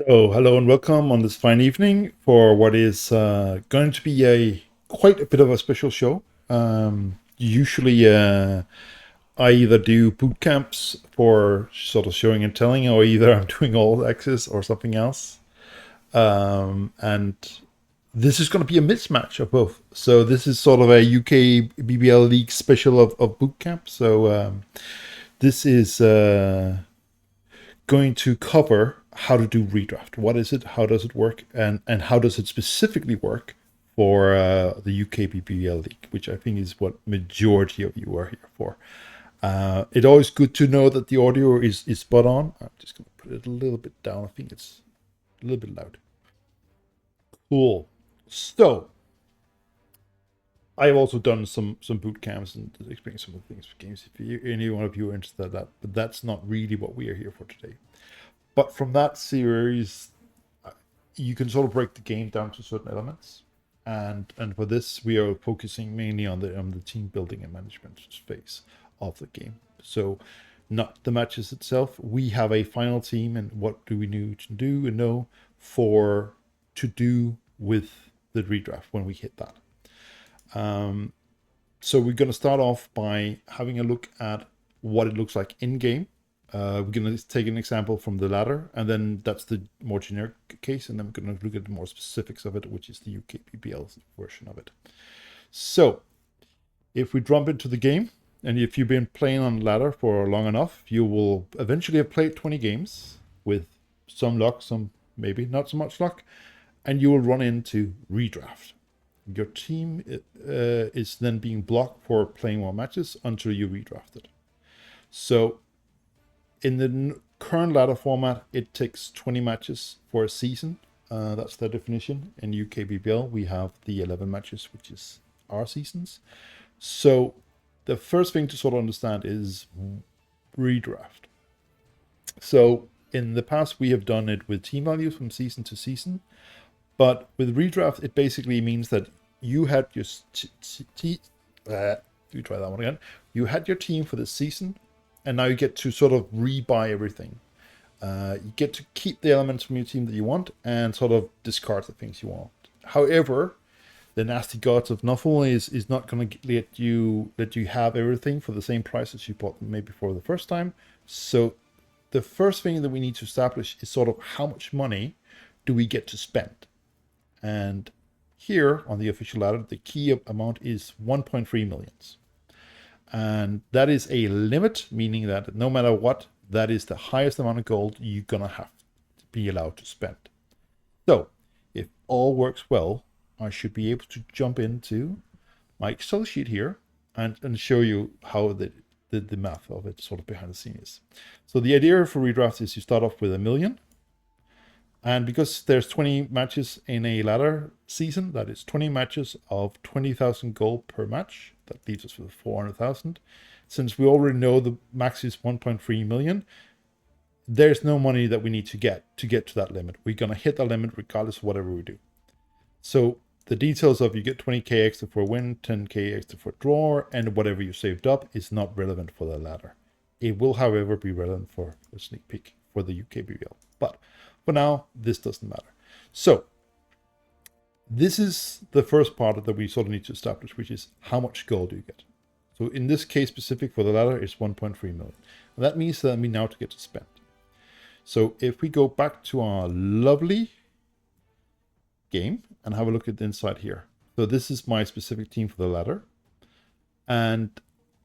So, hello and welcome on this fine evening for what is going to be quite a bit of a special show. Usually, I either do boot camps for sort of showing and telling, or either I'm doing all access or something else. And this is going to be a mismatch of both. So, this is sort of a UK BBL League special of boot camp. So, this is going to cover how to do redraft. What is it? How does it work? And how does it specifically work for the UKBBL League, which I think is what majority of you are here for. It's always good to know that the audio is spot on. I'm just going to put it a little bit down. I think it's a little bit loud. Cool. So I've also done some boot camps and experienced some of the things for games. If any one of you are interested in that, but that's not really what we are here for today. But from that series, you can sort of break the game down to certain elements, and for this, we are focusing mainly on the team building and management phase of the game. So, not the matches itself. We have a final team, and what do we need to do and know for to do with the redraft when we hit that. So we're going to start off by having a look at what it looks like in game. We're going to take an example from the ladder, and then that's the more generic case, and then we're going to look at the more specifics of it, which is the UKBBL version of it. So, if we jump into the game, and if you've been playing on ladder for long enough, you will eventually have played 20 games with some luck, some maybe not so much luck, and you will run into redraft. Your team is then being blocked for playing more matches until you redraft it. So in the current ladder format, it takes 20 matches for a season. That's the definition. In UKBBL, we have the 11 matches, which is our seasons. So the first thing to sort of understand is redraft. So in the past, we have done it with team values from season to season. But with redraft, it basically means that you had your you try that one again. You had your team for the season, and now you get to sort of rebuy everything. You get to keep the elements from your team that you want and sort of discard the things you want. However, the nasty gods of Nuffle is not going to let you have everything for the same price as you bought them maybe for the first time. So the first thing that we need to establish is sort of how much money do we get to spend. And here on the official ladder, the key amount is 1.3 millions. And that is a limit, meaning that no matter what, that is the highest amount of gold you're going to have to be allowed to spend. So if all works well, I should be able to jump into my Excel sheet here and show you how the math of it sort of behind the scenes is. So the idea for redraft is you start off with 1 million. And because there's 20 matches in a ladder season, that is 20 matches of 20,000 gold per match. That leaves us with 400,000. Since we already know the max is 1.3 million, there's no money that we need to get to that limit. We're going to hit that limit regardless of whatever we do. So the details of you get 20k extra for a win, 10k extra for a draw, and whatever you saved up is not relevant for the ladder. It will, however, be relevant for a sneak peek for the UKBBL. But for now, this doesn't matter. So this is the first part that we sort of need to establish, which is how much gold do you get. So in this case specific for the ladder is 1.3 million. And that means that we now to get to spend. So if we go back to our lovely game and have a look at the inside here. So this is my specific team for the ladder. And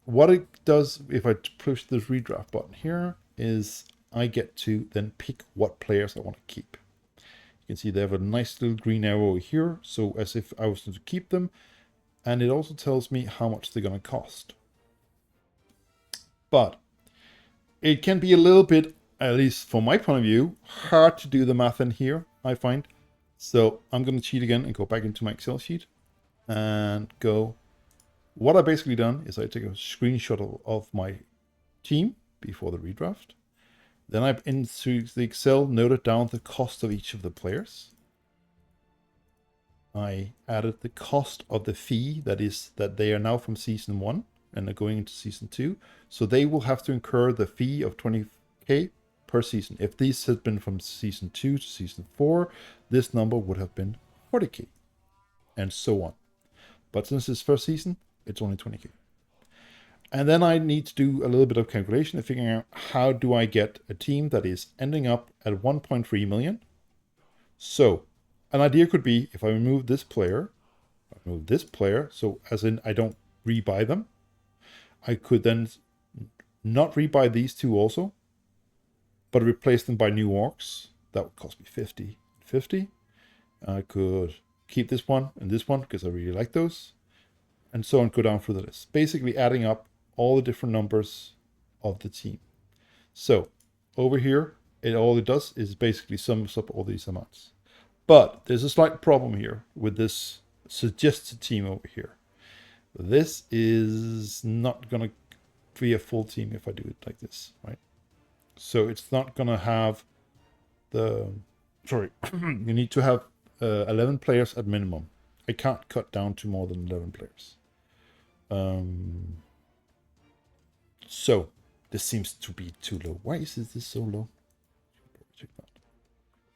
what it does if I push this redraft button here is I get to then pick what players I want to keep. You can see they have a nice little green arrow here, so as if I was to keep them. And it also tells me how much they're going to cost. But it can be a little bit, at least from my point of view, hard to do the math in here, I find. So I'm going to cheat again and go back into my Excel sheet and go. What I've basically done is I take a screenshot of my team before the redraft. Then I've into the Excel noted down the cost of each of the players. I added the cost of the fee, that is that they are now from season 1 and are going into season 2. So they will have to incur the fee of 20k per season. If these had been from season 2 to season 4, this number would have been 40k, and so on. But since it's first season, it's only 20k. And then I need to do a little bit of calculation of figuring out how do I get a team that is ending up at 1.3 million. So an idea could be if I remove this player, so as in I don't rebuy them, I could then not rebuy these two also, but replace them by new orcs. That would cost me 50. I could keep this one and this one because I really like those, and so on, go down through the list. Basically adding up all the different numbers of the team. So over here, all it does is basically sums up all these amounts. But there's a slight problem here with this suggested team over here. This is not going to be a full team if I do it like this, right? So it's not going to have the... Sorry, you need to have 11 players at minimum. I can't cut down to more than 11 players. So this seems to be too low. Why is this so low? Check that.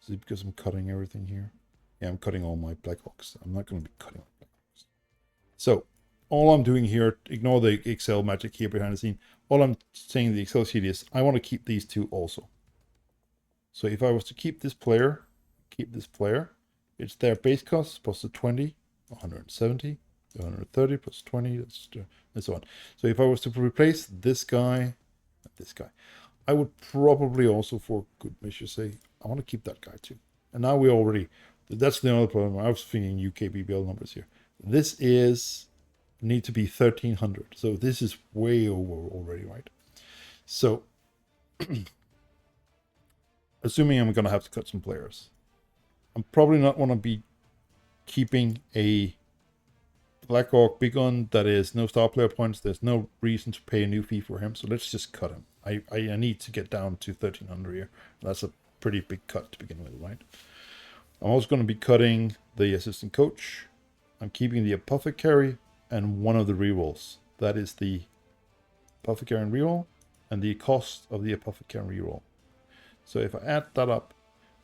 Is it because I'm cutting everything here? Yeah, I'm cutting all my Black Ops. I'm not going to be cutting all Black Ops. So all I'm doing here, ignore the Excel magic here behind the scene. All I'm saying in the Excel sheet is I want to keep these two also. So if I was to keep this player, it's their base cost plus the 20, 170, 130 plus 20, and so on. So if I was to replace this guy, I would probably also, for good measure, say I want to keep that guy too. And now we already, that's the other problem. I was thinking UKBBL numbers here. This is need to be 1300. So this is way over already, right? So assuming I'm going to have to cut some players, I'm probably not want to be keeping a Black Orc big gun that is no star player points. There's no reason to pay a new fee for him, so let's just cut him. I need to get down to 1300 here. That's a pretty big cut to begin with, right? I'm also going to be cutting the assistant coach. I'm keeping the apothecary and one of the rerolls. That is the apothecary and reroll, and the cost of the apothecary reroll. So if I add that up,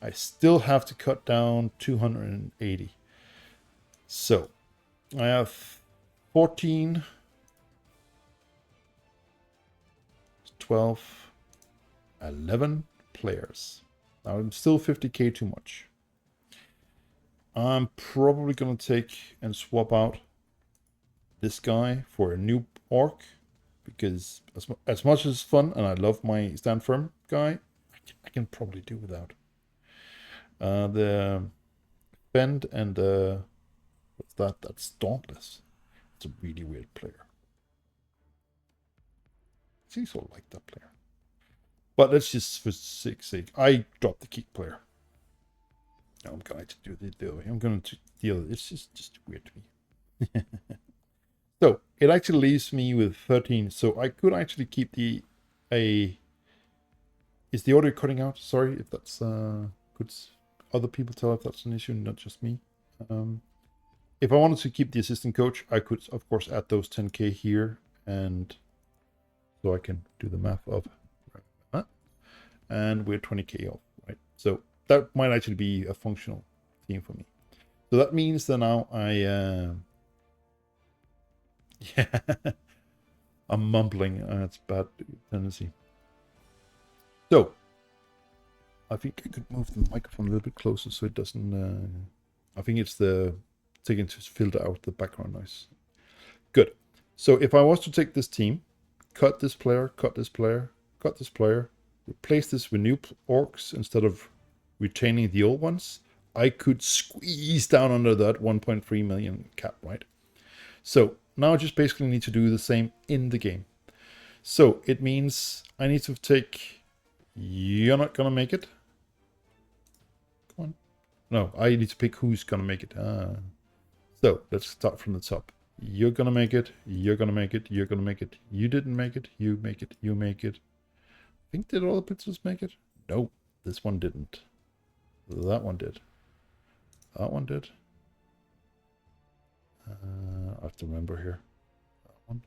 I still have to cut down 280. So I have 14, 12, 11 players. Now I'm still 50k too much. I'm probably going to take and swap out this guy for a new orc, because as much as it's fun and I love my stand firm guy, I can probably do without. The Bend and the... What's that? That's Dauntless. It's a really weird player. I think so like that player. But let's just, for sake, I dropped the kick player. Now I'm going to do the other way. I'm going to deal. It's just weird to me. So it actually leaves me with 13. So I could actually keep the Is the audio cutting out? Sorry if that's could other people tell if that's an issue, not just me. If I wanted to keep the assistant coach, I could of course add those 10k here, and so I can do the math of that. And we're 20k off, right? So that might actually be a functional team for me. So that means that now I yeah, I'm mumbling. It's bad tendency. So I think I could move the microphone a little bit closer so it doesn't. I think it's the taking to filter out the background noise. Good. So if I was to take this team, cut this player, cut this player, cut this player, replace this with new orcs instead of retaining the old ones, I could squeeze down under that 1.3 million cap, right? So now I just basically need to do the same in the game. So it means I need to take... You're not going to make it. Come on. No, I need to pick who's going to make it. So let's start from the top. You're going to make it. You're going to make it. You're going to make it. You didn't make it. You make it. You make it. I think did all the pixels make it? No, this one didn't. That one did. That one did. I have to remember here. That one.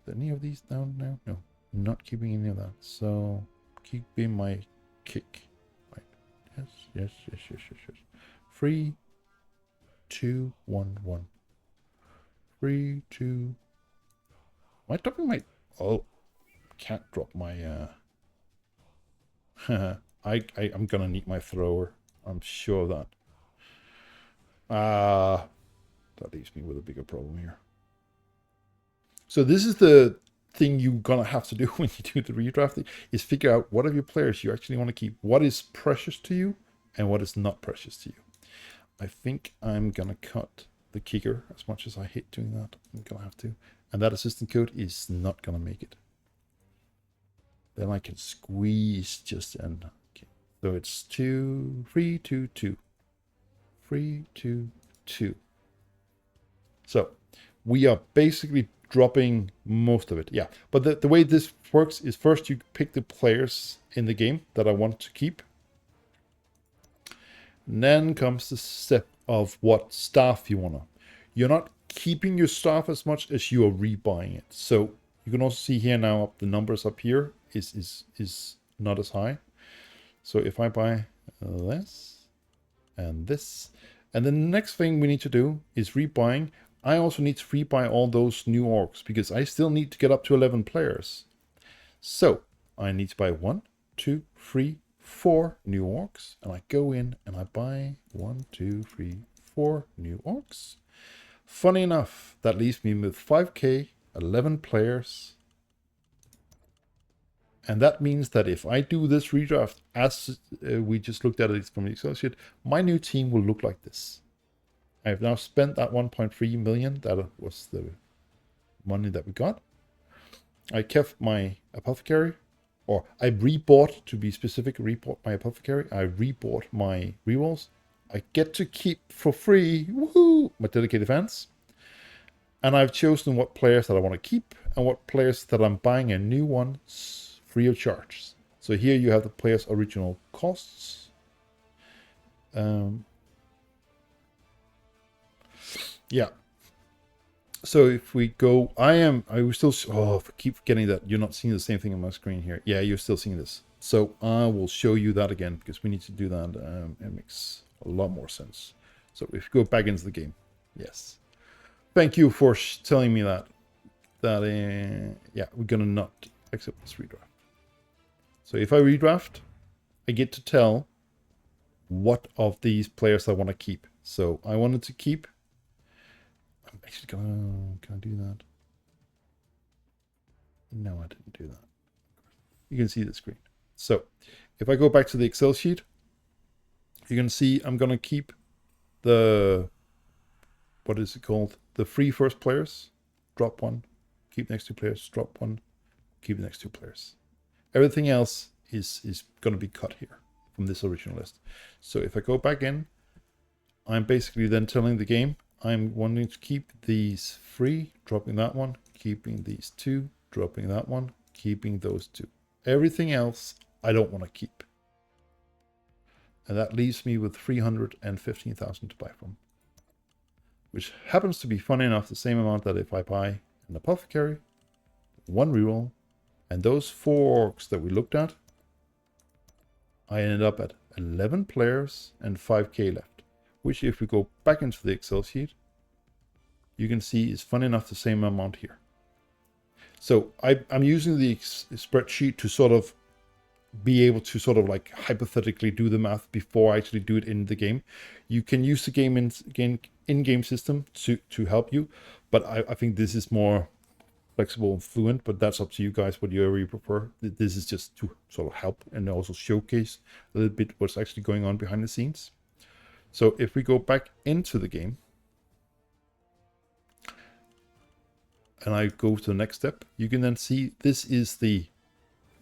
Is any of these down now? No. not keeping any of that. So keeping my kick. Right. Yes, yes, yes, yes, yes, yes. 3, 2, 1, 1. 3, 2. Am I dropping my... Oh, can't drop my... I'm gonna need my thrower. I'm sure of that. That leaves me with a bigger problem here. So this is the thing you're gonna have to do when you do the redrafting, is figure out what of your players you actually want to keep. What is precious to you and what is not precious to you. I think I'm gonna cut the kicker as much as I hate doing that. I'm gonna have to. And that assistant code is not gonna make it. Then I can squeeze just and okay. So it's 2, 3, 2, 2. 3, 2, 2. So we are basically dropping most of it. Yeah, but the way this works is first you pick the players in the game that I want to keep. And then comes the step of what staff you want to. You're not keeping your staff as much as you are rebuying it. So you can also see here now up the numbers up here is not as high. So if I buy this and this, and then the next thing we need to do is rebuying. I also need to rebuy all those new orcs because I still need to get up to 11 players. So I need to buy 1, 2, 3, 4 new orcs. And I go in and I buy 1, 2, 3, 4 new orcs. Funny enough, that leaves me with 5k, 11 players. And that means that if I do this redraft as we just looked at it from the Excel sheet, my new team will look like this. I've now spent that 1.3 million. That was the money that we got. I kept my apothecary, or I rebought, to be specific, rebought my apothecary. I rebought my rerolls. I get to keep for free, woohoo, my dedicated fans. And I've chosen what players that I want to keep and what players that I'm buying a new one free of charge. So here you have the player's original costs. Yeah. So if we go, I will still, I keep forgetting that you're not seeing the same thing on my screen here. Yeah, you're still seeing this. So I will show you that again because we need to do that. It makes a lot more sense. So if you go back into the game, yes. Thank you for telling me that. Yeah, we're gonna not accept this redraft. So if I redraft, I get to tell what of these players I want to keep. So I wanted to keep. I'm actually gonna, can I do that? No, I didn't do that. You can see the screen. So if I go back to the Excel sheet, you can see I'm gonna keep the, what is it called? The 3 first players, drop 1, keep next 2 players, drop 1, keep the next 2 players. Everything else is going to be cut here from this original list. So if I go back in, I'm basically then telling the game, I'm wanting to keep these 3, dropping that one, keeping these 2, dropping that one, keeping those 2. Everything else I don't want to keep. And that leaves me with 315,000 to buy from. Which happens to be, funny enough, the same amount that if I buy an apothecary, 1 reroll, and those 4 orcs that we looked at, I ended up at 11 players and 5k left. Which if we go back into the Excel sheet, you can see is, funny enough, the same amount here. So I'm using the spreadsheet to sort of be able to sort of like hypothetically do the math before I actually do it in the game. You can use the game in-game system to help you, but I think this is more flexible and fluent, but that's up to you guys, whatever you prefer. This is just to sort of help and also showcase a little bit what's actually going on behind the scenes. So if we go back into the game and I go to the next step, you can then see this is the,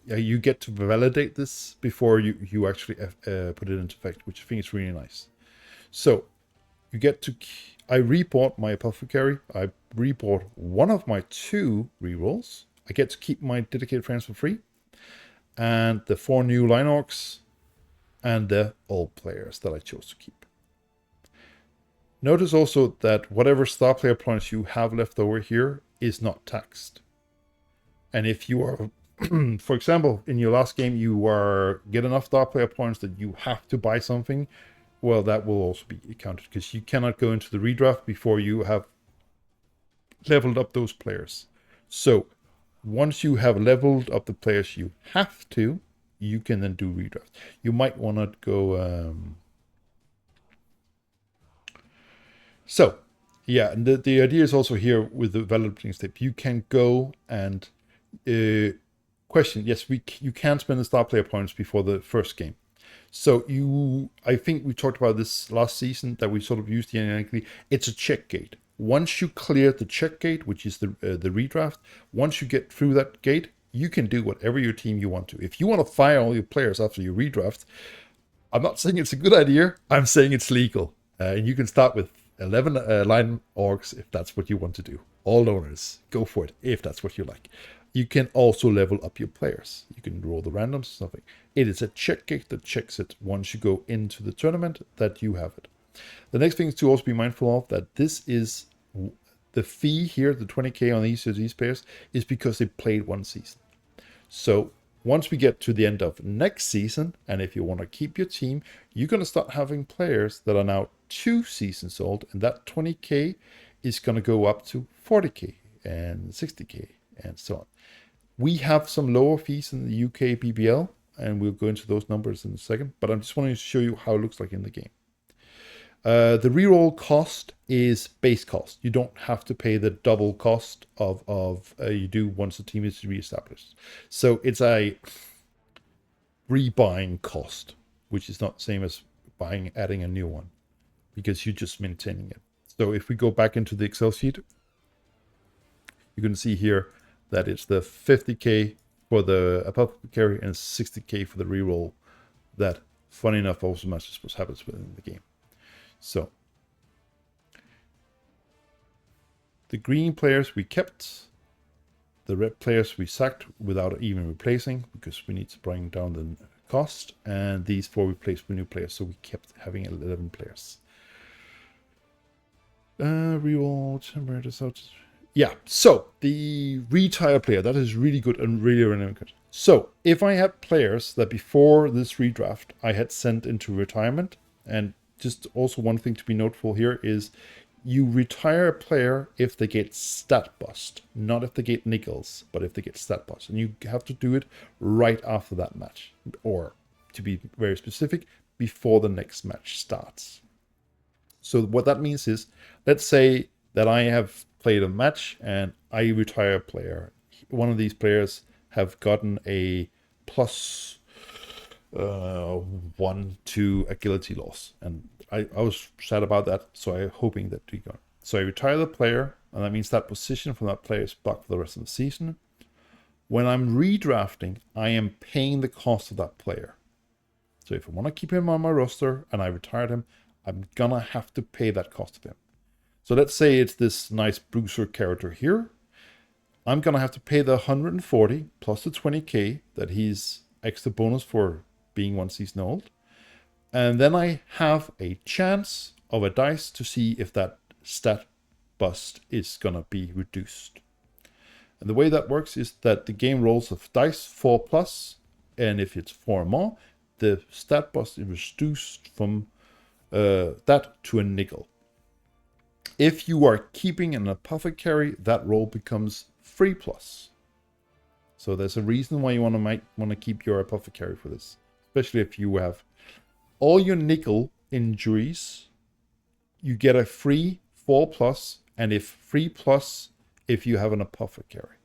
you get to validate this before you actually put it into effect, which I think is really nice. So you get to, I rebought my apothecary, I rebought 1 of my 2 rerolls, I get to keep my dedicated friends for free, and the 4 new line orcs, and the old players that I chose to keep. Notice also that whatever star player points you have left over here is not taxed. And if you are for example, in your last game, you get enough star player points that you have to buy something. Well, that will also be counted because you cannot go into the redraft before you have leveled up those players. So once you have leveled up the players you have to, you can then do redraft. You might want to go. So yeah, and the idea is also here with the developing step. You can go and question. Yes, you can spend the star player points before the first game. So I think we talked about this last season that we sort of used dynamically. It's a check gate. Once you clear the check gate, which is the redraft, once you get through that gate, you can do whatever your team you want to. If you want to fire all your players after you redraft, I'm not saying it's a good idea. I'm saying it's legal. And you can start with 11 line orcs if that's what you want to do. All owners, go for it if that's what you like. You can also level up your players. You can roll the randoms or something. It is a check gate that checks it once you go into the tournament that you have it. The next thing is to also be mindful of that this is the fee here, the 20k on these players, is because they played one season. So once we get to the end of next season, and if you want to keep your team, you're going to start having players that are now 2 seasons old, and that 20k is going to go up to 40k and 60k and so on. We have some lower fees in the UKBBL, and we'll go into those numbers in a second, but I'm just wanting to show you how it looks like in the game. The reroll cost is base cost. You don't have to pay the double cost of you do once the team is reestablished. So it's a rebuying cost, which is not the same as adding a new one, because you're just maintaining it. So if we go back into the Excel sheet, you can see here that it's the 50k for the apothecary and 60k for the reroll. That, funny enough, also matches what happens within the game. So the green players we kept, the red players we sacked without even replacing because we need to bring down the cost, and these 4 replaced with new players, so we kept having 11 players. Reroll temporary results. Yeah, so the retire player, that is really good and really good. So if I had players that before this redraft I had sent into retirement, and just also one thing to be notable here is you retire a player if they get stat bust, not if they get nickels, but if they get stat bust. And you have to do it right after that match, or to be very specific, before the next match starts. So what that means is, let's say that I have played a match and I retire a player. One of these players have gotten a plus 1 to agility loss, and I was sad about that, so I'm hoping that we go. So I retire the player, and that means that position from that player is blocked for the rest of the season. When I'm redrafting, I am paying the cost of that player. So if I want to keep him on my roster and I retired him, I'm gonna have to pay that cost of him. So let's say it's this nice bruiser character here. I'm gonna have to pay the 140 plus the 20k that he's extra bonus for being 1 season old. And then I have a chance of a dice to see if that stat bust is gonna be reduced. And the way that works is that the game rolls a dice 4 plus, and if it's 4 or more, the stat bust is reduced from that to a nickel. If you are keeping an apothecary, that roll becomes 3 plus. So there's a reason why you might want to keep your apothecary for this, especially if you have all your nickel injuries. You get a free 4 plus, and if 3 plus if you have an apothecary.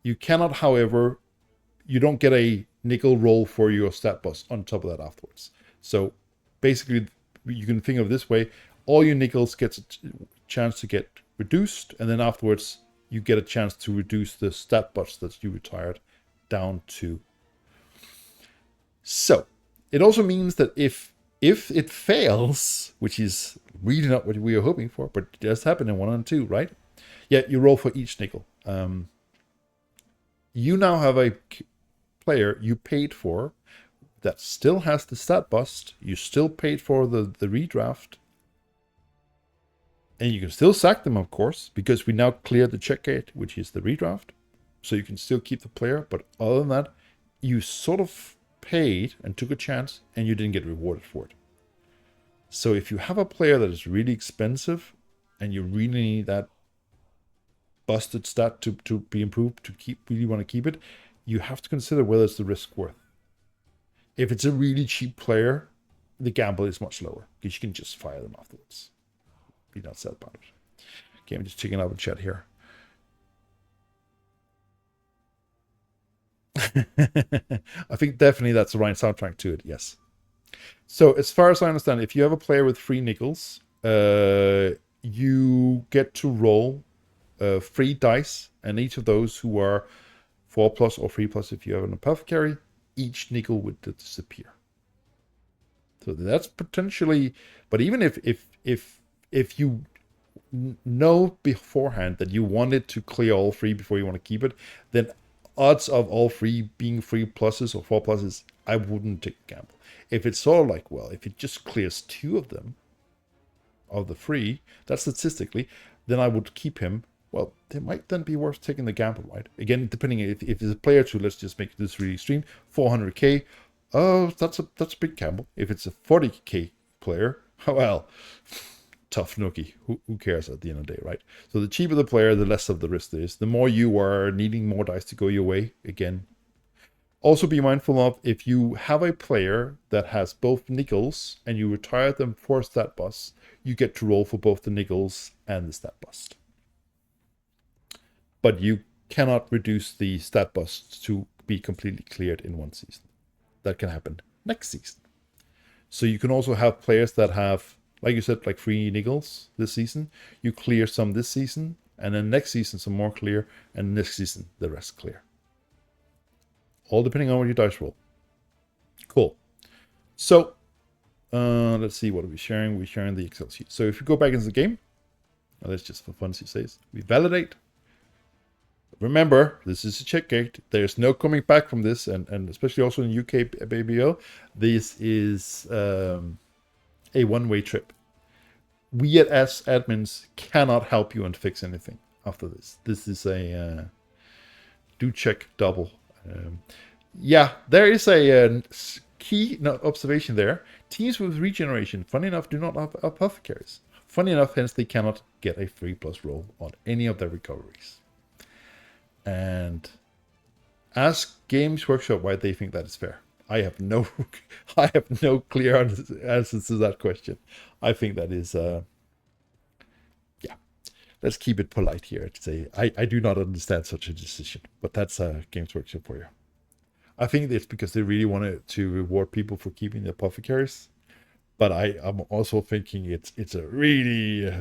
You cannot, however, you don't get a nickel roll for your stat bust on top of that afterwards. So basically, you can think of it this way: all your nickels get a chance to get reduced, and then afterwards you get a chance to reduce the stat bust that you retired down to. So it also means that if it fails, which is really not what we are hoping for, but it does happen in 1 and 2, right? Yeah, you roll for each nickel. You now have a player you paid for that still has the stat bust. You still paid for the redraft. And you can still sack them, of course, because we now cleared the check gate, which is the redraft. so you can still keep the player. But other than that, you sort of paid and took a chance, and you didn't get rewarded for it. So if you have a player that is really expensive, and you really need that busted stat to be improved, to really want to keep it, you have to consider whether it's the risk worth. If it's a really cheap player, the gamble is much lower because you can just fire them afterwards. Be not sad about it. Okay, I'm just checking out the chat here. I think definitely that's the right soundtrack to it, yes. So as far as I understand, if you have a player with 3 nickels, you get to roll 3 dice, and each of those who are 4+ or 3+, if you have an apothecary, each nickel would disappear. So that's potentially, but even if you know beforehand that you wanted to clear all 3 before you want to keep it, then odds of all 3 being 3+ or 4+, I wouldn't take a gamble. If it's sort of like, well, if it just clears 2 of them, of the 3, that's statistically, then I would keep him. Well, it might then be worth taking the gamble, right? Again, depending if it's a player to, let's just make this really extreme, 400k. Oh, that's a big gamble. If it's a 40k player, well, tough nookie. Who cares at the end of the day, right? So the cheaper the player, the less of the risk there is. The more you are needing more dice to go your way, again. Also be mindful of, if you have a player that has both nickels and you retire them for stat bust, you get to roll for both the nickels and the stat bust. But you cannot reduce the stat bust to be completely cleared in one season. That can happen next season. So you can also have players that have, like you said, like 3 nickels this season. You clear some this season, and then next season some more clear, and next season the rest clear. All depending on what your dice roll. Cool. So let's see, what are we sharing? We're sharing the Excel sheet. So if you go back into the game, that's just for fun, says, we validate. Remember, this is a check gate. There's no coming back from this, and especially also in UKBBL, this is a one-way trip. We as admins cannot help you and fix anything after this. This is a do check double. Yeah, there is a key observation there. Teams with regeneration, funny enough, do not have apothecaries. Funny enough, hence they cannot get a 3+ roll on any of their recoveries. And ask Games Workshop why they think that is fair. I have no clear answers to that question. I think that is yeah. Let's keep it polite here to say I do not understand such a decision, but that's Games Workshop for you. I think it's because they really wanted to reward people for keeping the apothecaries, but I'm also thinking it's a really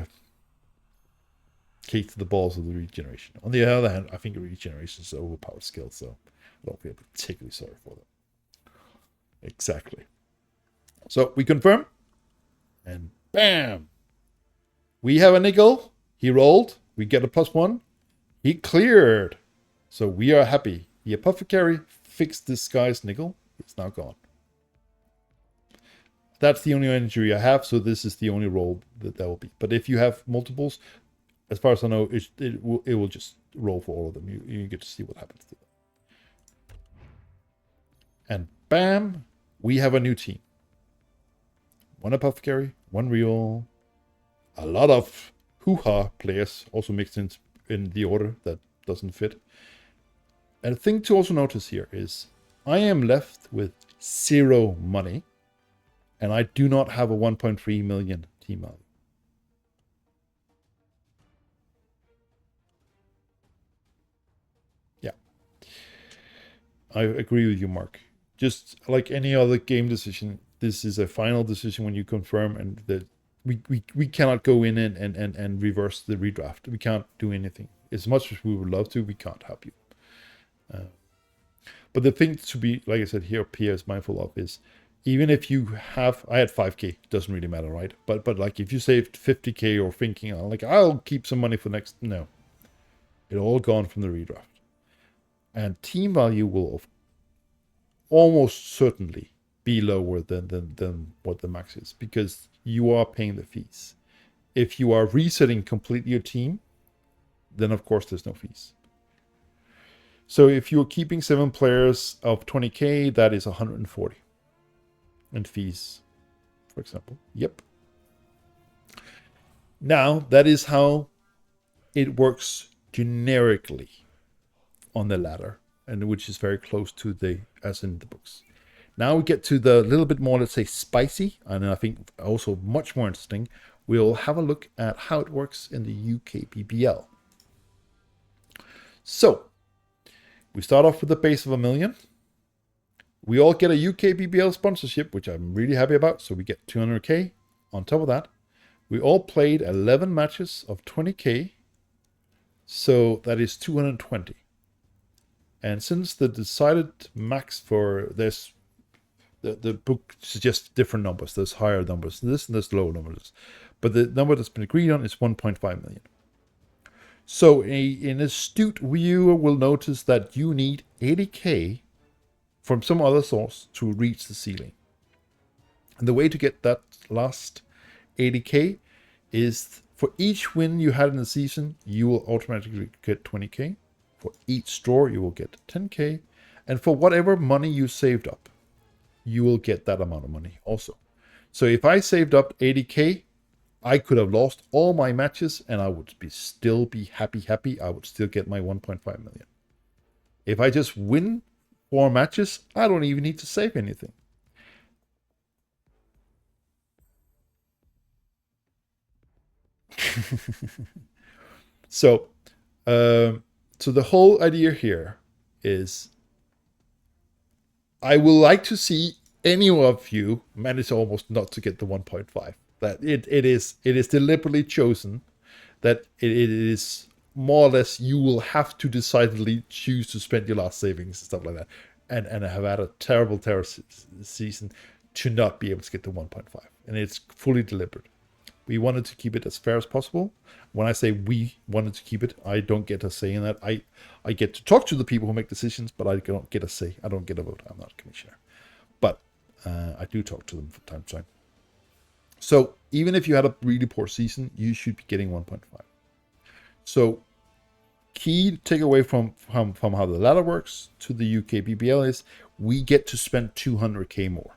kick to the balls of the regeneration. On the other hand, I think regeneration is an overpowered skill, so I don't feel particularly sorry for them. Exactly. So we confirm, and bam! We have a nickel. He rolled. We get a +1. He cleared. So we are happy. The apothecary fixed this guy's nickel. It's now gone. That's the only injury I have, so this is the only roll that will be. But if you have multiples, as far as I know, it will just roll for all of them. You get to see what happens to them. And bam, we have a new team. 1 apothecary, 1 real, a lot of hoo-ha players also mixed in the order that doesn't fit. And the thing to also notice here is I am left with 0 money, and I do not have a 1.3 million team value. Yeah. I agree with you, Mark. Just like any other game decision, this is a final decision when you confirm, and that we cannot go in and reverse the redraft. We can't do anything. As much as we would love to, we can't help you. But the thing to be, like I said, here, Pierre is mindful of is, even if you have, I had 5k, doesn't really matter, right? But like if you saved 50k or thinking, like, I'll keep some money for next, no. It all gone from the redraft. And team value will almost certainly be lower than what the max is, because you are paying the fees. If you are resetting completely your team, then of course there's no fees. So if you're keeping 7 players of 20k, that is 140 in fees, for example. Yep. Now, that is how it works generically on the ladder, and which is very close to the as in the books. Now we get to the little bit more, let's say, spicy, and I think also much more interesting. We'll have a look at how it works in the UKBBL. So, we start off with a base of 1 million. We all get a UKBBL sponsorship, which I'm really happy about, so we get 200k. On top of that, we all played 11 matches of 20k, so that is 220. And since the decided max for this, the book suggests different numbers. There's higher numbers than this and there's lower numbers. But the number that's been agreed on is 1.5 million. So an astute viewer will notice that you need 80k from some other source to reach the ceiling. And the way to get that last 80k is for each win you had in the season, you will automatically get 20k. For each draw, you will get 10k. And for whatever money you saved up, you will get that amount of money also. So if I saved up 80k, I could have lost all my matches and I would still be happy. I would still get my 1.5 million. If I just win 4 matches, I don't even need to save anything. So the whole idea here is I will like to see any of you manage almost not to get the 1.5. That it is deliberately chosen that it is more or less you will have to decidedly choose to spend your last savings and stuff like that, and have had a terrible season to not be able to get the 1.5, and it's fully deliberate. We wanted to keep it as fair as possible. When I say we wanted to keep it, I don't get a say in that. I get to talk to the people who make decisions, but I don't get a say. I don't get a vote. I'm not a commissioner. But I do talk to them from time to time. So even if you had a really poor season, you should be getting 1.5. So key takeaway from how the ladder works to the UKBBL is we get to spend 200k more.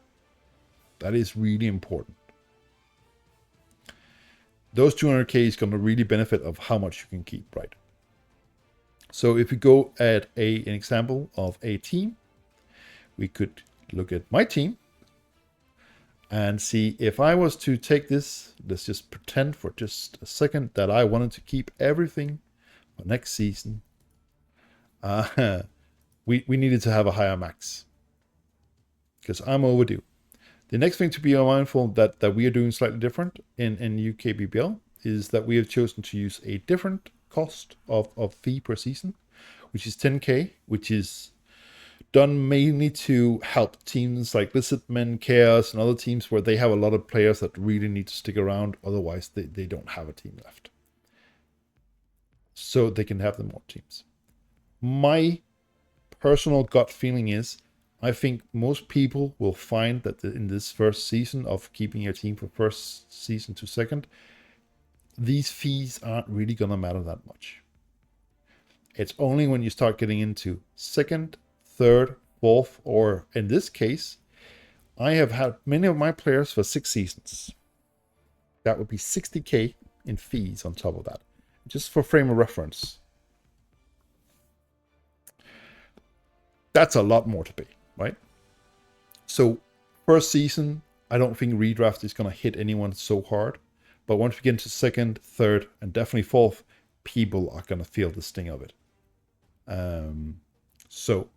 That is really important. Those 200k is going to really benefit of how much you can keep, right? So if we go at an example of a team, we could look at my team and see if I was to take this, let's just pretend for just a second that I wanted to keep everything for next season. We needed to have a higher max because I'm overdue. The next thing to be mindful that we are doing slightly different in UKBBL is that we have chosen to use a different cost of fee per season, which is 10k, which is done mainly to help teams like Lizardmen, Chaos, and other teams where they have a lot of players that really need to stick around. Otherwise, they don't have a team left. So they can have the more teams. My personal gut feeling is I think most people will find that in this first season of keeping your team from first season to second, these fees aren't really going to matter that much. It's only when you start getting into second, third, fourth, or in this case, I have had many of my players for 6 seasons. That would be 60k in fees on top of that, just for frame of reference. That's a lot more to pay, right? So first season, I don't think ReDraft is going to hit anyone so hard. But once we get into second, third, and definitely fourth, people are going to feel the sting of it. So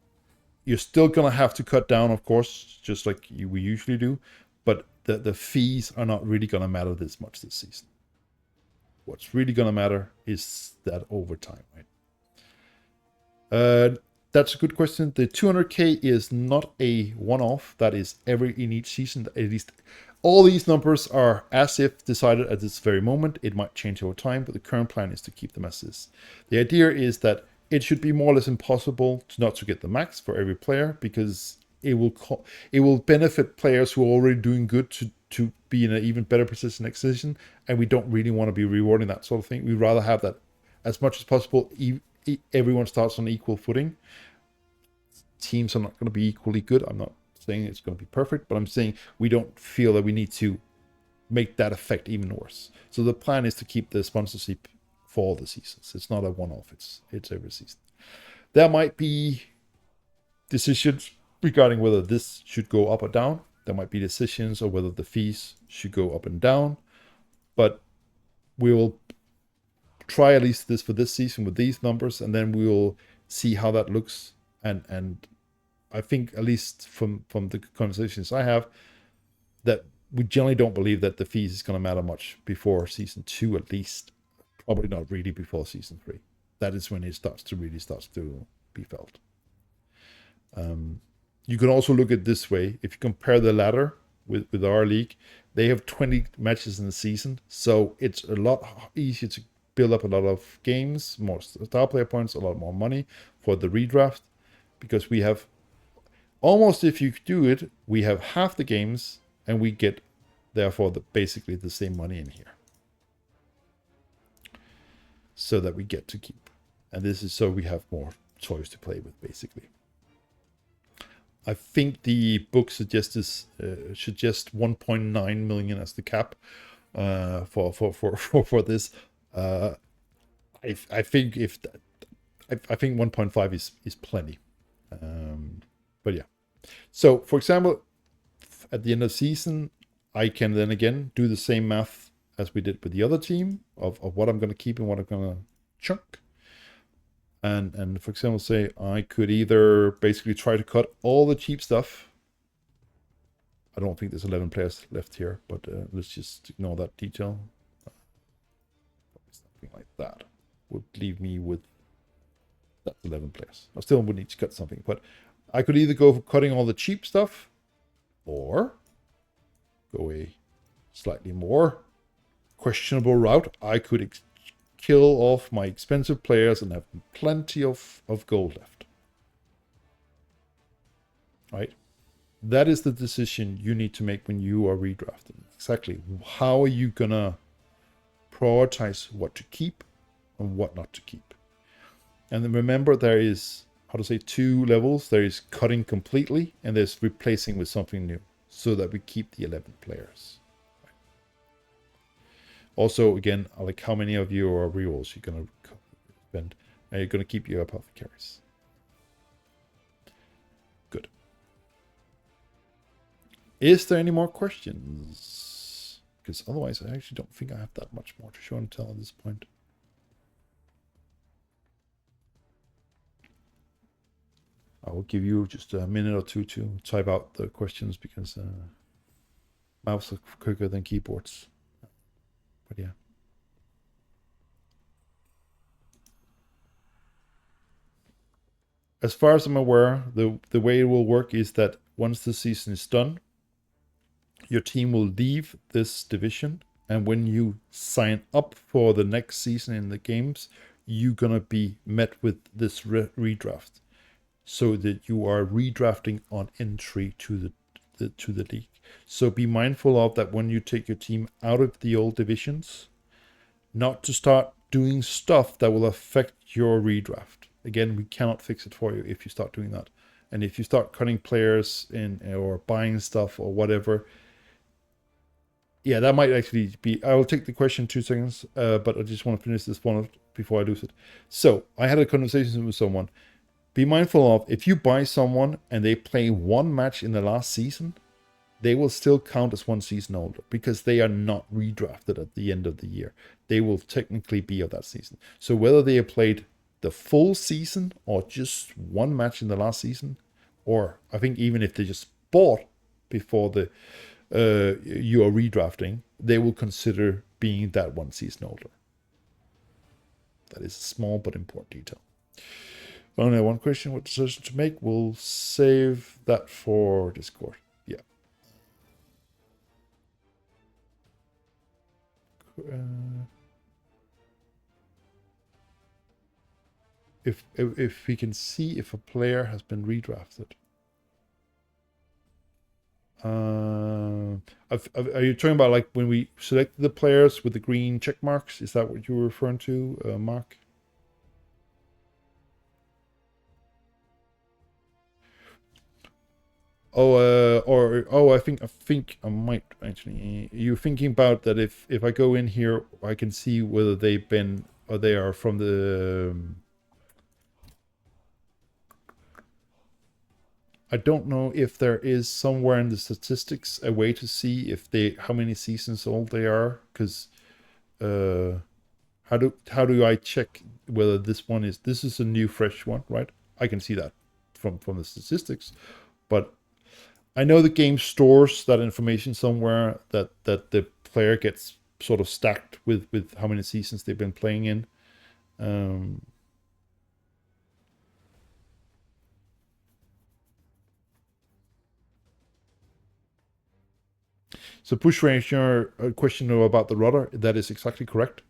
you're still going to have to cut down, of course, just like we usually do. But the fees are not really going to matter this much this season. What's really going to matter is that overtime, right? That's a good question. The 200k is not a one-off. That is in each season. At least all these numbers are as if decided at this very moment. It might change over time, but the current plan is to keep them as is. The idea is that it should be more or less impossible not to get the max for every player, because it will benefit players who are already doing good to be in an even better position next season, and we don't really want to be rewarding that sort of thing. We'd rather have that as much as possible everyone starts on equal footing. Teams are not going to be equally good. I'm not saying it's going to be perfect, but I'm saying we don't feel that we need to make that effect even worse. So the plan is to keep the sponsorship for all the seasons. It's not a one-off. It's every season. There might be decisions regarding whether this should go up or down. There might be decisions or whether the fees should go up and down. But we will try at least this for this season with these numbers, and then we will see how that looks. And I think, at least from the conversations I have, that we generally don't believe that the fees is going to matter much before season 2, at least. Probably not really before season 3. That is when it starts to be felt. You can also look at it this way. If you compare the ladder with our league, they have 20 matches in the season, so it's a lot easier to build up a lot of games, more star player points, a lot more money for the redraft, because we have almost, if you do it, we have half the games, and we get therefore basically the same money in here, so that we get to keep. And this is so we have more choice to play with, basically. I think the book suggests 1.9 million as the cap for this. I think I think 1.5 is plenty. But yeah. So for example, at the end of the season, I can then again do the same math as we did with the other team of what I'm going to keep and what I'm going to chunk. And for example, say I could either basically try to cut all the cheap stuff. I don't think there's 11 players left here, but let's just ignore that detail. Something like that would leave me with that 11 players. I still would need to cut something, but I could either go for cutting all the cheap stuff, or go a slightly more questionable route. I could kill off my expensive players and have plenty of gold left. Right? That is the decision you need to make when you are redrafting. Exactly. How are you gonna prioritize what to keep and what not to keep? And then remember, there is, how to say, 2 levels. There is cutting completely, and there's replacing with something new, so that we keep the 11 players. Also, again, like, how many of you are rerolls you're going to spend? And you're going to keep your apothecaries. Good. Is there any more questions? Because otherwise, I actually don't think I have that much more to show and tell at this point. I will give you just a minute or two to type out the questions, because mouse are quicker than keyboards. But yeah. As far as I'm aware, the way it will work is that once the season is done, your team will leave this division, and when you sign up for the next season in the games, you're gonna be met with this redraft, so that you are redrafting on entry to the league. So be mindful of that when you take your team out of the old divisions, not to start doing stuff that will affect your redraft. Again, we cannot fix it for you if you start doing that. And if you start cutting players in or buying stuff or whatever, yeah, that might actually be... I will take the question in 2 seconds, but I just want to finish this one before I lose it. So I had a conversation with someone. Be mindful of, if you buy someone and they play 1 match in the last season, they will still count as 1 season older, because they are not redrafted at the end of the year. They will technically be of that season. So whether they have played the full season or just 1 match in the last season, or I think even if they just bought before you are redrafting, they will consider being that 1 season older. That is a small but important detail. Only 1 question, what decision to make? We'll save that for Discord. Yeah. If we can see if a player has been redrafted. Are you talking about like when we select the players with the green check marks? Is that what you were referring to, Mark? I think I might actually. You're thinking about that if I go in here, I can see whether they've been or they are from the. I don't know if there is somewhere in the statistics a way to see if they how many seasons old they are, because uh, how do I check whether this is a new fresh one, right? I can see that from the statistics, but I know the game stores that information somewhere that the player gets sort of stacked with how many seasons they've been playing in. Um, so push ranger question about the rudder, that is exactly correct.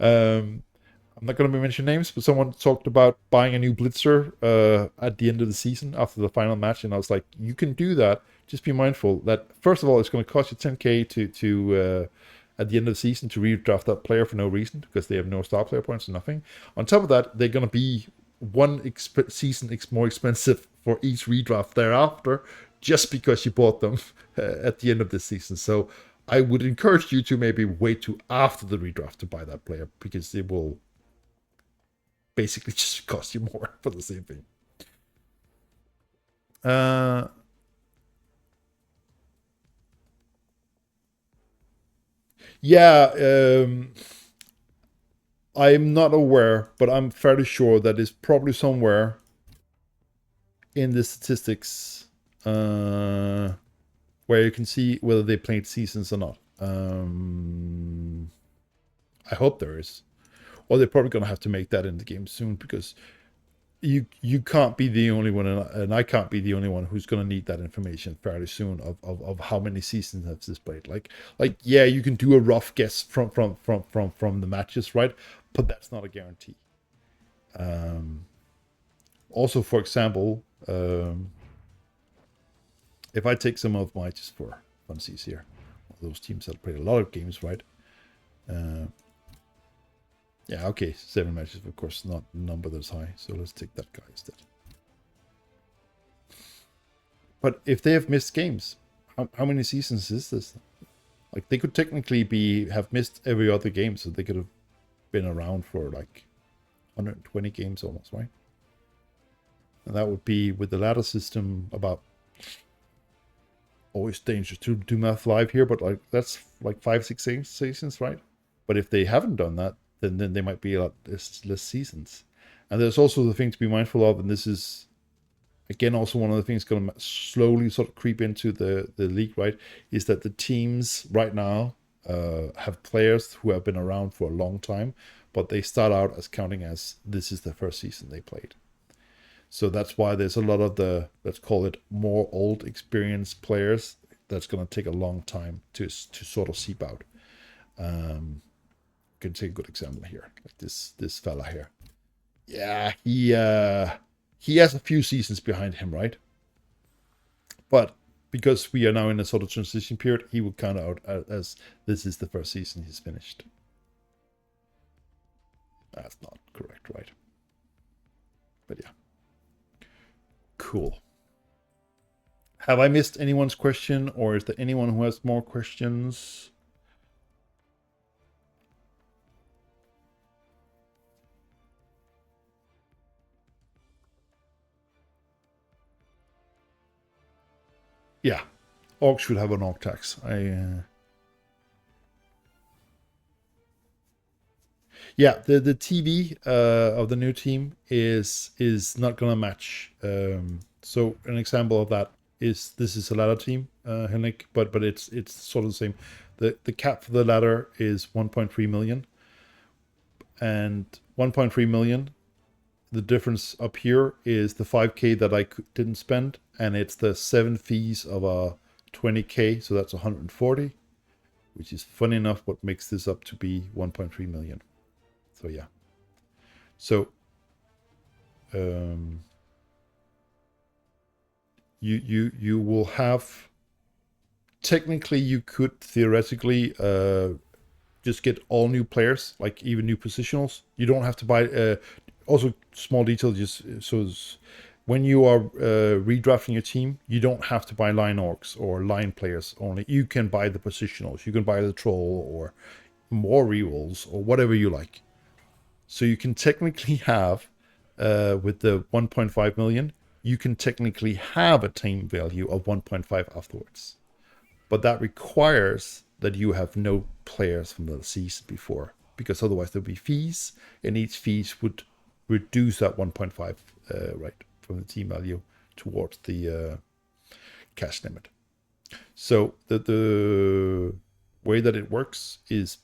um, I'm not going to mention names, but someone talked about buying a new blitzer at the end of the season after the final match, and I was like, you can do that. Just be mindful that first of all, it's going to cost you 10k to at the end of the season to redraft that player for no reason because they have no star player points or nothing. On top of that, they're going to be season more expensive for each redraft thereafter, just because you bought them at the end of the season. So I would encourage you to maybe wait to after the redraft to buy that player because it will basically just cost you more for the same thing. Uh, yeah, I'm not aware, but I'm fairly sure that it's probably somewhere in the statistics where you can see whether they played seasons or not. I hope there is, or they're probably going to have to make that in the game soon because you can't be the only one, and I can't be the only one who's going to need that information fairly soon of how many seasons have this played. Like yeah, you can do a rough guess from the matches, right? But that's not a guarantee. Also, for example, if I take some of my just for funsies here, those teams that played a lot of games, right? Uh, yeah, okay, 7 matches, of course, not a number that's high. So let's take that guy instead. But if they have missed games, how many seasons is this? Like they could technically have missed every other game, so they could have been around for like 120 games almost, right? And that would be with the ladder system about always dangerous to do math live here, but like that's like 5-6 seasons, right? But if they haven't done that, then they might be a lot less seasons. And there's also the thing to be mindful of, and this is again also one of the things going to slowly sort of creep into the league, right? Is that the teams right now have players who have been around for a long time, but they start out as counting as this is the first season they played. So that's why there's a lot of the, let's call it, more old experienced players that's going to take a long time to sort of seep out. Can take a good example here, like this fella here. Yeah, he has a few seasons behind him, right? But because we are now in a sort of transition period, he will count out as this is the first season he's finished. That's not correct, right? But yeah. Cool. Have I missed anyone's question, or is there anyone who has more questions? Yeah, orcs should have an orc tax. Yeah, the TV of the new team is not gonna match. So an example of that is this is a ladder team, Henrik, but it's sort of the same. The cap for the ladder is 1.3 million, and 1.3 million. The difference up here is the 5k that I didn't spend, and it's the 7 fees of a 20k, so that's 140, which is funny enough what makes this up to be 1.3 million. So yeah. So you will have, technically you could theoretically just get all new players, like even new positionals. You don't have to buy also small detail, just so when you are redrafting your team, you don't have to buy line orcs or line players only. You can buy the positionals. You can buy the troll or more rerolls or whatever you like. So you can technically have, with the 1.5 million, you can technically have a team value of 1.5 afterwards. But that requires that you have no players from the season before, because otherwise there'll be fees, and each fees would reduce that 1.5 right from the team value towards the cash limit. So the way that it works is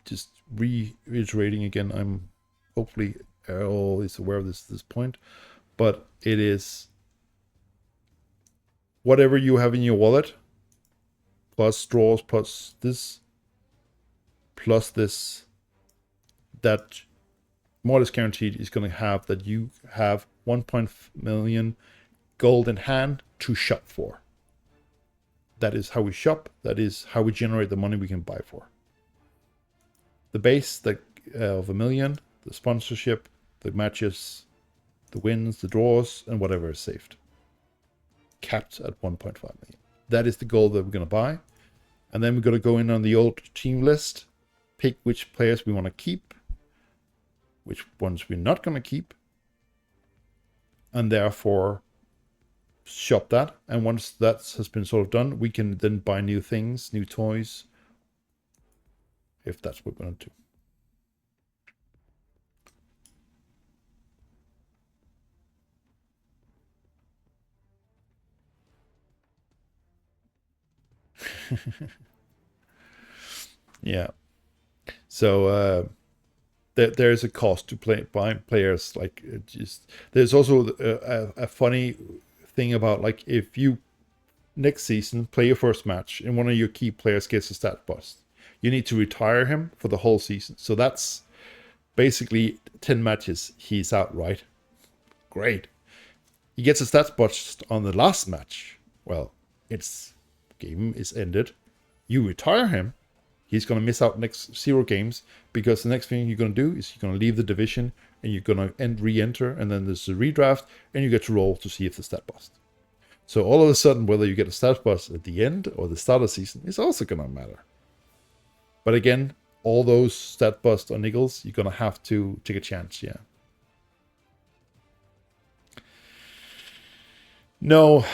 just reiterating again. I'm hopefully Errol is aware of this point, but it is whatever you have in your wallet plus draws plus this plus this, that more or less guaranteed is going to have that you have 1 million gold in hand to shop for. That is how we shop. That is how we generate the money we can buy for. The base of 1 million, the sponsorship, the matches, the wins, the draws, and whatever is saved. Capped at 1.5 million. That is the goal that we're going to buy. And then we're going to go in on the old team list, pick which players we want to keep, which ones we're not going to keep, and therefore shop that. And once that has been sort of done, we can then buy new things, new toys, if that's what we want to do. Yeah. So there's a cost to buying players. Like there's also a funny thing about, like, if you next season play your first match and one of your key players gets a stat bust, you need to retire him for the whole season. So that's basically 10 matches he's out, right? Great. He gets a stats bust on the last match. Well, its game is ended. You retire him. He's going to miss out next 0 games, because the next thing you're going to do is you're going to leave the division and you're going to re-enter, and then there's a redraft and you get to roll to see if the stat bust. So all of a sudden, whether you get a stat bust at the end or the start of the season is also going to matter. But again, all those stat busts or niggles, you're going to have to take a chance, yeah. No,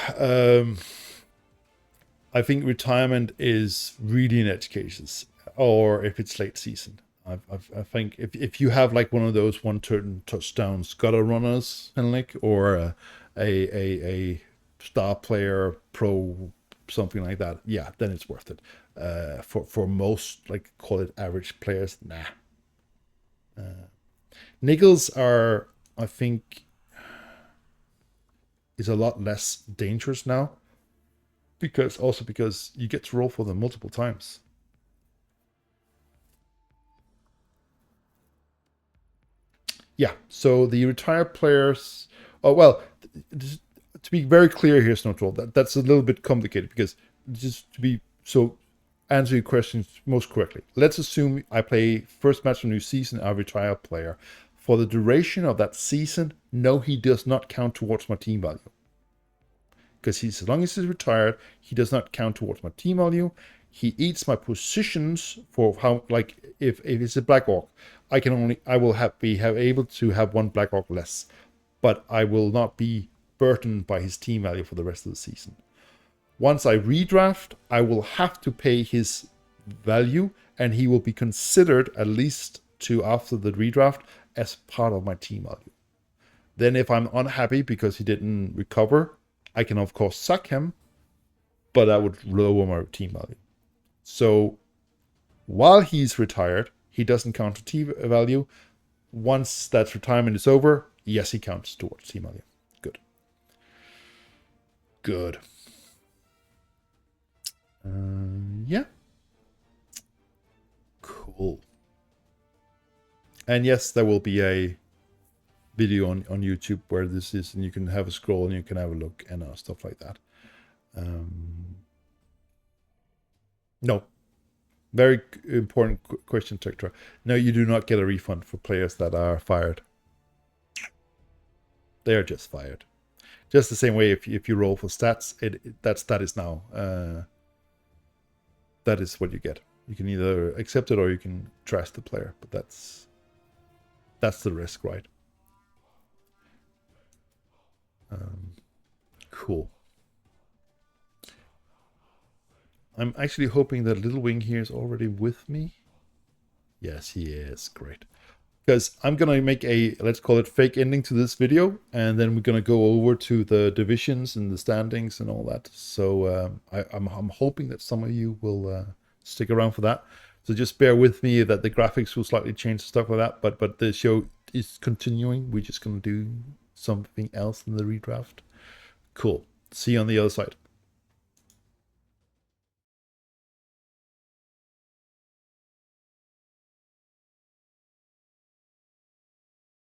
I think retirement is really in edge cases, or if it's late season. I think if you have like one of those one-turn touchdowns gutter runners, kind of like, or a star player pro, something like that, yeah, then it's worth it. For most, like, call it average players, nah. Niggles are, I think, is a lot less dangerous now, because you get to roll for them multiple times. Yeah, so the retired players, oh well, to be very clear here, Snowtroll, that's a little bit complicated, because just to be so answer your questions most correctly. Let's assume I play first match of new season, I retire a player. For the duration of that season, no, he does not count towards my team value. Because as long as he's retired, he does not count towards my team value. He eats my positions for how, like, if it's a black orc, I will be able to have 1 black orc less, but I will not be burdened by his team value for the rest of the season. Once I redraft, I will have to pay his value, and he will be considered, at least to after the redraft, as part of my team value. Then if I'm unhappy because he didn't recover, I can of course sack him, but that would lower my team value. So while he's retired, he doesn't count to team value. Once that retirement is over, yes, he counts towards team value. Good. Good. Yeah. Cool. And yes, there will be a video on YouTube where this is, and you can have a scroll and you can have a look and stuff like that. No. Very important question, Tektra. No, you do not get a refund for players that are fired. They are just fired. Just the same way if you roll for stats, that stat is now that is what you get. You can either accept it or you can trash the player, but that's the risk, right? Cool. I'm actually hoping that Little Wing here is already with me. Yes, he is. Great. Because I'm going to make a, let's call it fake ending to this video, and then we're going to go over to the divisions and the standings and all that. So I'm hoping that some of you will stick around for that. So just bear with me that the graphics will slightly change and stuff like that, but the show is continuing. We're just going to do something else in the redraft. Cool. See you on the other side.